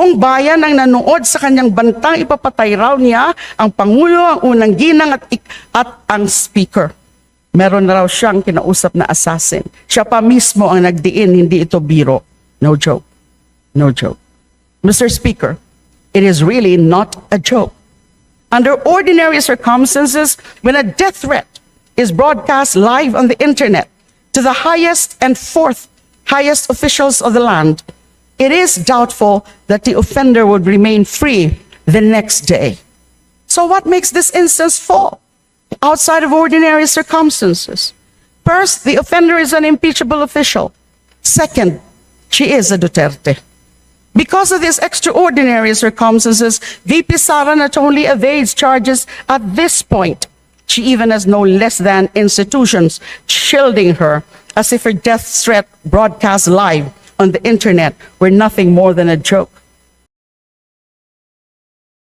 Buong bayan ang nanood sa kanyang bantang ipapatay raw niya ang Pangulo, ang unang ginang at ang Speaker. Meron na raw siyang kinausap na assassin. Siya pa mismo ang nagdiin, hindi ito biro. No joke. No joke. Mr. Speaker, it is really not a joke. Under ordinary circumstances, when a death threat is broadcast live on the internet to the highest and fourth highest officials of the land, it is doubtful that the offender would remain free the next day. So what makes this instance fall outside of ordinary circumstances? First, the offender is an impeachable official. Second, she is a Duterte. Because of these extraordinary circumstances, VP Sara not only evades charges at this point, she even has no less than institutions shielding her as if her death threat broadcast live on the internet were nothing more than a joke.